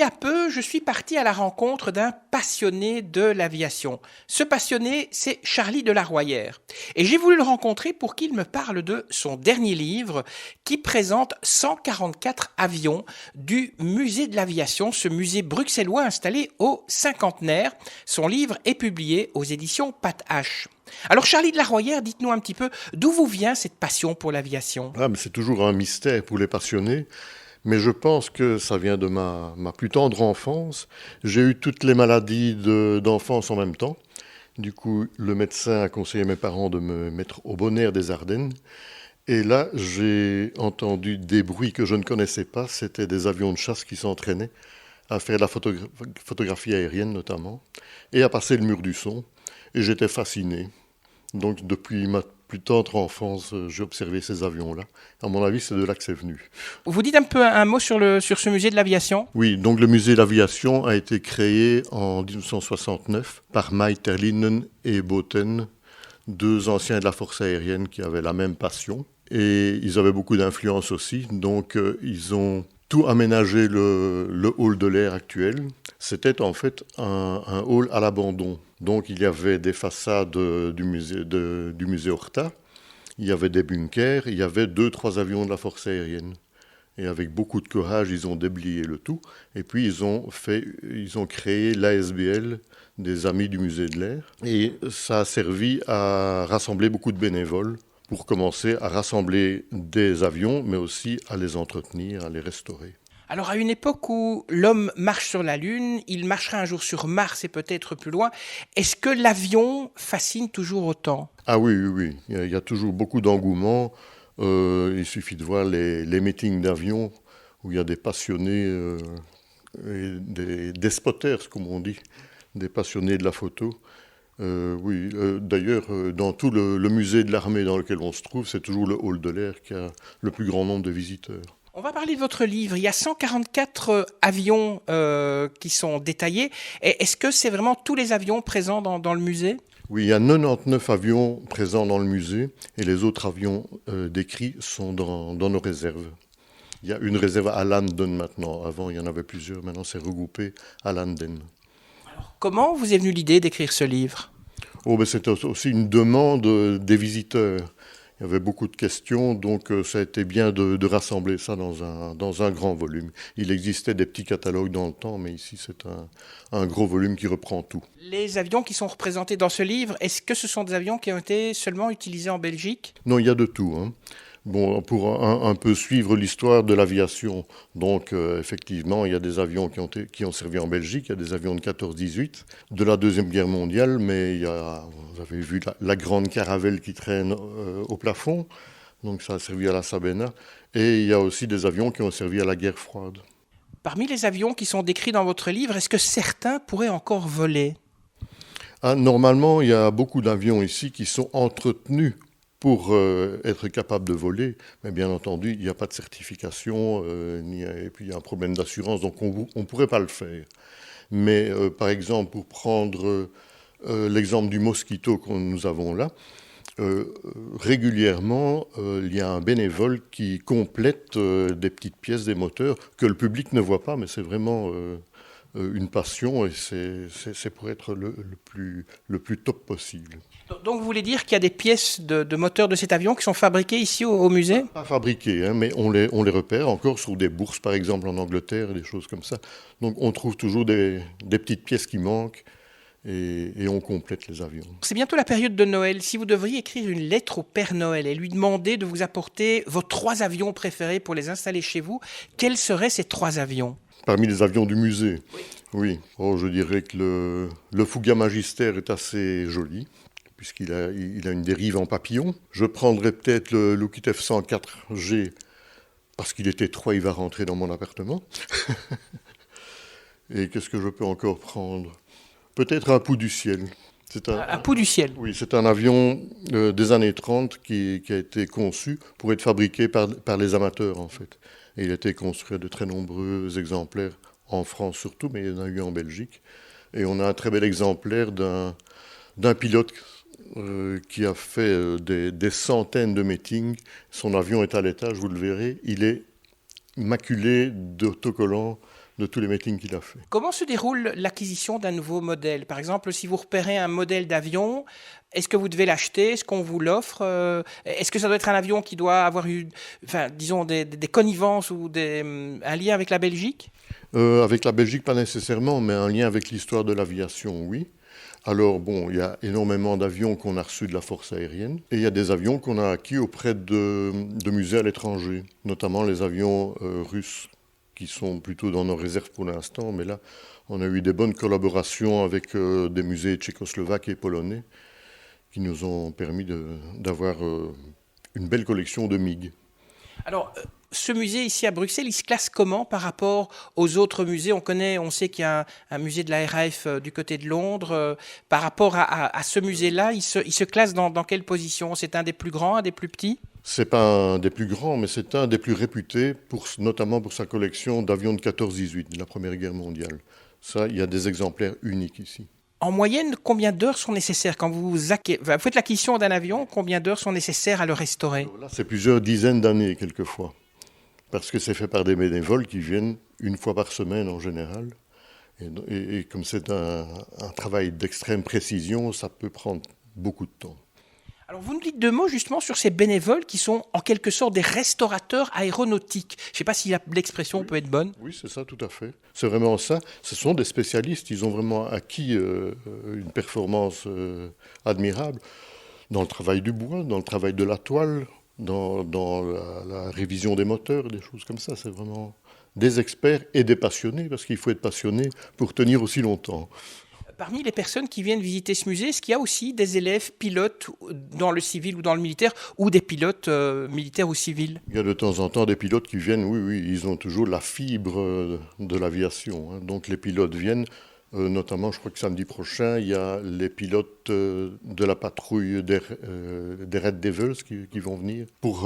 y a peu, je suis parti à la rencontre d'un passionné de l'aviation. Ce passionné, c'est Charlie de la Royère. Et j'ai voulu le rencontrer pour qu'il me parle de son dernier livre qui présente 144 avions du musée de l'aviation, ce musée bruxellois installé au cinquantenaire. Son livre est publié aux éditions Pat H. Alors Charlie de la Royère, dites-nous un petit peu d'où vous vient cette passion pour l'aviation. Mais c'est toujours un mystère pour les passionnés. Mais je pense que ça vient de ma plus tendre enfance. J'ai eu toutes les maladies d'enfance en même temps. Du coup, le médecin a conseillé à mes parents de me mettre au bon air des Ardennes. Et là, j'ai entendu des bruits que je ne connaissais pas. C'était des avions de chasse qui s'entraînaient à faire de la photographie aérienne notamment, et à passer le mur du son. Et j'étais fasciné. Donc depuis ma plus tendre enfance, j'ai observé ces avions-là. À mon avis, c'est de là que c'est venu. Vous dites un peu un mot sur ce musée de l'aviation ? Oui, donc le musée de l'aviation a été créé en 1969 par Mai Terlinen et Boten, deux anciens de la force aérienne qui avaient la même passion. Et ils avaient beaucoup d'influence aussi, donc ils ont tout aménagé le hall de l'air actuel. C'était en fait un hall à l'abandon. Donc il y avait des façades du musée Horta, il y avait des bunkers, il y avait 2-3 avions de la force aérienne. Et avec beaucoup de courage, ils ont déblayé le tout. Et puis ils ont créé l'ASBL, des Amis du musée de l'air. Et ça a servi à rassembler beaucoup de bénévoles pour commencer à rassembler des avions, mais aussi à les entretenir, à les restaurer. Alors à une époque où l'homme marche sur la Lune, il marchera un jour sur Mars et peut-être plus loin, est-ce que l'avion fascine toujours autant ? Ah oui, oui, oui. Il y a toujours beaucoup d'engouement. Il suffit de voir les meetings d'avions où il y a des passionnés, et des spotters, comme on dit, des passionnés de la photo. D'ailleurs, dans tout le musée de l'armée dans lequel on se trouve, c'est toujours le hall de l'air qui a le plus grand nombre de visiteurs. On va parler de votre livre. Il y a 144 avions qui sont détaillés. Et est-ce que c'est vraiment tous les avions présents dans le musée ? Oui, il y a 99 avions présents dans le musée et les autres avions décrits sont dans nos réserves. Il y a une réserve à Landen maintenant. Avant, il y en avait plusieurs. Maintenant, c'est regroupé à Landen. Alors, comment vous est venue l'idée d'écrire ce livre ? C'était aussi une demande des visiteurs. Il y avait beaucoup de questions, donc ça a été bien de rassembler ça dans un grand volume. Il existait des petits catalogues dans le temps, mais ici c'est un gros volume qui reprend tout. Les avions qui sont représentés dans ce livre, est-ce que ce sont des avions qui ont été seulement utilisés en Belgique ? Non, il y a de tout, hein. Bon, pour un peu suivre l'histoire de l'aviation, donc effectivement, il y a des avions qui ont servi en Belgique, il y a des avions de 14-18 de la Deuxième Guerre mondiale, mais vous avez vu la grande caravelle qui traîne au plafond, donc ça a servi à la Sabena, et il y a aussi des avions qui ont servi à la guerre froide. Parmi les avions qui sont décrits dans votre livre, est-ce que certains pourraient encore voler ? Normalement, il y a beaucoup d'avions ici qui sont entretenus pour être capable de voler, mais bien entendu, il n'y a pas de certification, et puis il y a un problème d'assurance, donc on ne pourrait pas le faire. Mais par exemple, pour prendre l'exemple du Mosquito que nous avons là, régulièrement, il y a un bénévole qui complète des petites pièces des moteurs que le public ne voit pas, mais c'est vraiment une passion et c'est pour être le plus top possible. Donc vous voulez dire qu'il y a des pièces de moteur de cet avion qui sont fabriquées ici au musée ? Pas fabriquées, hein, mais on les repère encore sur des bourses, par exemple en Angleterre, des choses comme ça. Donc on trouve toujours des petites pièces qui manquent et on complète les avions. C'est bientôt la période de Noël. Si vous devriez écrire une lettre au Père Noël et lui demander de vous apporter vos 3 avions préférés pour les installer chez vous, quels seraient ces 3 avions ? Parmi les avions du musée, oui. Je dirais que le Fouga Magister est assez joli, puisqu'il a une dérive en papillon. Je prendrais peut-être le Lockheed F-104G, parce qu'il était 3, il va rentrer dans mon appartement. Et qu'est-ce que je peux encore prendre ? Peut-être un Pou du ciel. Un Pou du ciel ? Oui, c'est un avion des années 30 qui a été conçu pour être fabriqué par les amateurs, en fait. Et il a été construit de très nombreux exemplaires, en France surtout, mais il y en a eu en Belgique. Et on a un très bel exemplaire d'un pilote qui a fait des centaines de meetings. Son avion est à l'étage, vous le verrez. Il est maculé d'autocollants de tous les meetings qu'il a fait. Comment se déroule l'acquisition d'un nouveau modèle? Par exemple, si vous repérez un modèle d'avion, est-ce que vous devez l'acheter? Est-ce qu'on vous l'offre? Est-ce que ça doit être un avion qui doit avoir eu, enfin, disons, des connivences ou un lien avec la Belgique? Avec la Belgique, pas nécessairement, mais un lien avec l'histoire de l'aviation, oui. Alors, bon, il y a énormément d'avions qu'on a reçus de la force aérienne, et il y a des avions qu'on a acquis auprès de musées à l'étranger, notamment les avions russes, qui sont plutôt dans nos réserves pour l'instant, mais là, on a eu des bonnes collaborations avec des musées tchécoslovaques et polonais, qui nous ont permis d'avoir une belle collection de MiG. Alors, ce musée ici à Bruxelles, il se classe comment par rapport aux autres musées? On sait qu'il y a un musée de la RAF du côté de Londres. Par rapport à ce musée-là, il se classe dans quelle position? C'est un des plus grands, un des plus petits? C'est pas un des plus grands, mais c'est un des plus réputés, notamment pour sa collection d'avions de 14-18 de la Première Guerre mondiale. Ça, il y a des exemplaires uniques ici. En moyenne, combien d'heures sont nécessaires quand vous faites l'acquisition d'un avion? Combien d'heures sont nécessaires à le restaurer? Alors là, c'est plusieurs dizaines d'années, quelquefois. Parce que c'est fait par des bénévoles qui viennent une fois par semaine en général. Et comme c'est un travail d'extrême précision, ça peut prendre beaucoup de temps. Alors vous nous dites deux mots justement sur ces bénévoles qui sont en quelque sorte des restaurateurs aéronautiques. Je ne sais pas si l'expression peut être bonne. Oui, c'est ça, tout à fait. C'est vraiment ça. Ce sont des spécialistes. Ils ont vraiment acquis une performance admirable dans le travail du bois, dans le travail de la toile, dans la révision des moteurs, des choses comme ça. C'est vraiment des experts et des passionnés, parce qu'il faut être passionné pour tenir aussi longtemps. Parmi les personnes qui viennent visiter ce musée, est-ce qu'il y a aussi des élèves pilotes dans le civil ou dans le militaire, ou des pilotes militaires ou civils? Il y a de temps en temps des pilotes qui viennent, oui, ils ont toujours la fibre de l'aviation. Donc les pilotes viennent, notamment, je crois que samedi prochain, il y a les pilotes de la patrouille des Red Devils qui vont venir pour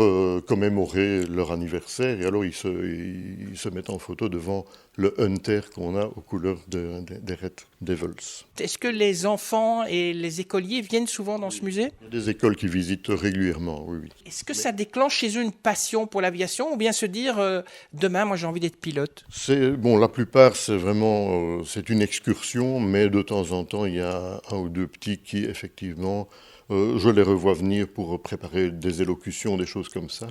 commémorer leur anniversaire. Et alors ils se mettent en photo devant le Hunter qu'on a aux couleurs des Red Devils. Est-ce que les enfants et les écoliers viennent souvent dans ce musée? Il y a des écoles qui visitent régulièrement, oui. Est-ce que ça déclenche chez eux une passion pour l'aviation, ou bien se dire demain, moi j'ai envie d'être pilote? La plupart, c'est vraiment c'est une excursion, mais de temps en temps, il y a un ou deux petits qui, effectivement, je les revois venir pour préparer des élocutions, des choses comme ça.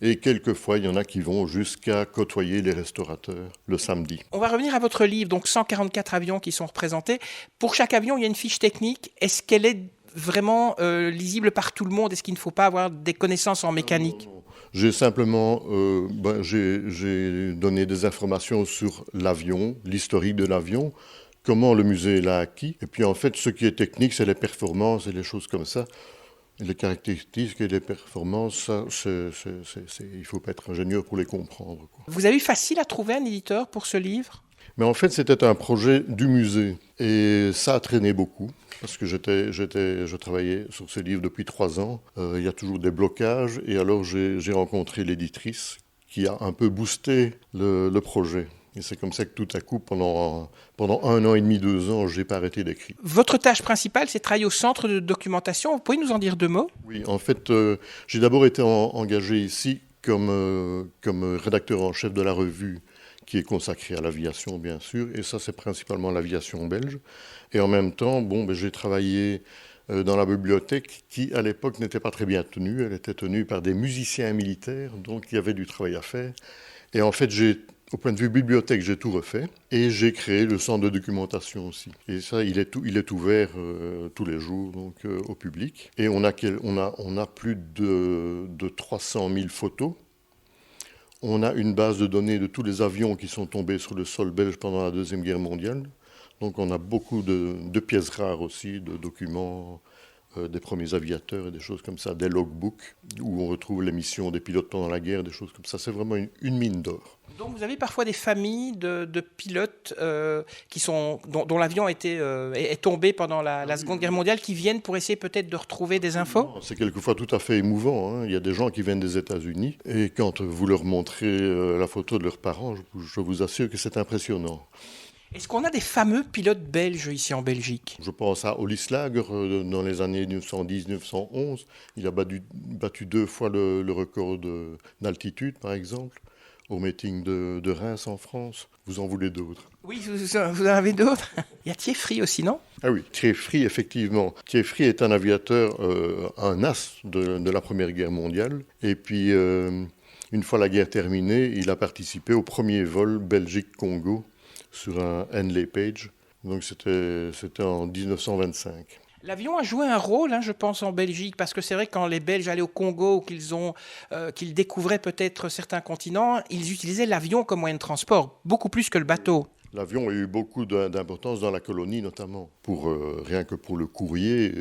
Et quelquefois, il y en a qui vont jusqu'à côtoyer les restaurateurs le samedi. On va revenir à votre livre, donc 144 avions qui sont représentés. Pour chaque avion, il y a une fiche technique. Est-ce qu'elle est vraiment lisible par tout le monde? Est-ce qu'il ne faut pas avoir des connaissances en mécanique? Non. J'ai simplement j'ai donné des informations sur l'avion, l'historique de l'avion, comment le musée l'a acquis. Et puis en fait, ce qui est technique, c'est les performances et les choses comme ça. Les caractéristiques et les performances, ça, il ne faut pas être ingénieur pour les comprendre, quoi. Vous avez eu facile à trouver un éditeur pour ce livre? Mais en fait, c'était un projet du musée. Et ça a traîné beaucoup, parce que je travaillais sur ce livre depuis 3 ans. Il y a toujours des blocages. Et alors, j'ai rencontré l'éditrice qui a un peu boosté le projet. Et c'est comme ça que tout à coup, pendant 1 an et demi, 2 ans, je n'ai pas arrêté d'écrire. Votre tâche principale, c'est de travailler au centre de documentation. Vous pouvez nous en dire 2 mots? Oui, en fait, j'ai d'abord été engagé ici comme rédacteur en chef de la revue qui est consacrée à l'aviation, bien sûr. Et ça, c'est principalement l'aviation belge. Et en même temps, j'ai travaillé dans la bibliothèque qui, à l'époque, n'était pas très bien tenue. Elle était tenue par des musiciens militaires, donc il y avait du travail à faire. Et en fait, au point de vue bibliothèque, j'ai tout refait et j'ai créé le centre de documentation aussi. Et ça, il est ouvert tous les jours donc, au public. Et on a plus de 300 000 photos. On a une base de données de tous les avions qui sont tombés sur le sol belge pendant la Deuxième Guerre mondiale. Donc on a beaucoup de pièces rares aussi, de documents des premiers aviateurs et des choses comme ça, des logbooks où on retrouve les missions des pilotes pendant la guerre, des choses comme ça. C'est vraiment une mine d'or. Donc vous avez parfois des familles de pilotes dont l'avion est tombé pendant la Seconde Guerre mondiale, qui viennent pour essayer peut-être de retrouver des infos? C'est quelquefois tout à fait émouvant, hein. Il y a des gens qui viennent des États-Unis et quand vous leur montrez la photo de leurs parents, je vous assure que c'est impressionnant. Est-ce qu'on a des fameux pilotes belges ici en Belgique? Je pense à Ollis Lager dans les années 1910-1911. Il a battu 2 fois le record d'altitude, par exemple. au meeting de Reims en France. Vous en voulez d'autres? Oui, vous en avez d'autres? Il y a Thieffry aussi, non? Ah oui, Thieffry, effectivement. Thieffry est un aviateur, un as de la Première Guerre mondiale. Et puis, une fois la guerre terminée, il a participé au premier vol Belgique-Congo sur un Henley Page. Donc c'était en 1925. L'avion a joué un rôle, je pense, en Belgique, parce que c'est vrai que quand les Belges allaient au Congo ou qu'ils découvraient peut-être certains continents, ils utilisaient l'avion comme moyen de transport, beaucoup plus que le bateau. L'avion a eu beaucoup d'importance dans la colonie, notamment, rien que pour le courrier.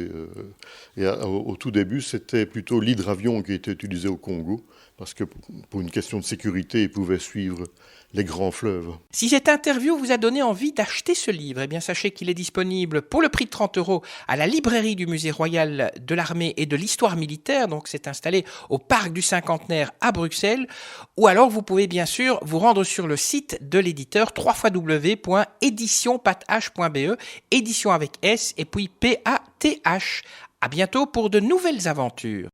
Au tout début, c'était plutôt l'hydravion qui était utilisé au Congo, parce que pour une question de sécurité, il pouvait suivre les grands fleuves. Si cette interview vous a donné envie d'acheter ce livre, eh bien sachez qu'il est disponible pour le prix de 30 € à la librairie du Musée royal de l'armée et de l'histoire militaire, donc c'est installé au Parc du Cinquantenaire à Bruxelles, ou alors vous pouvez bien sûr vous rendre sur le site de l'éditeur www.editionpath.be, édition avec S et puis PATH. À bientôt pour de nouvelles aventures.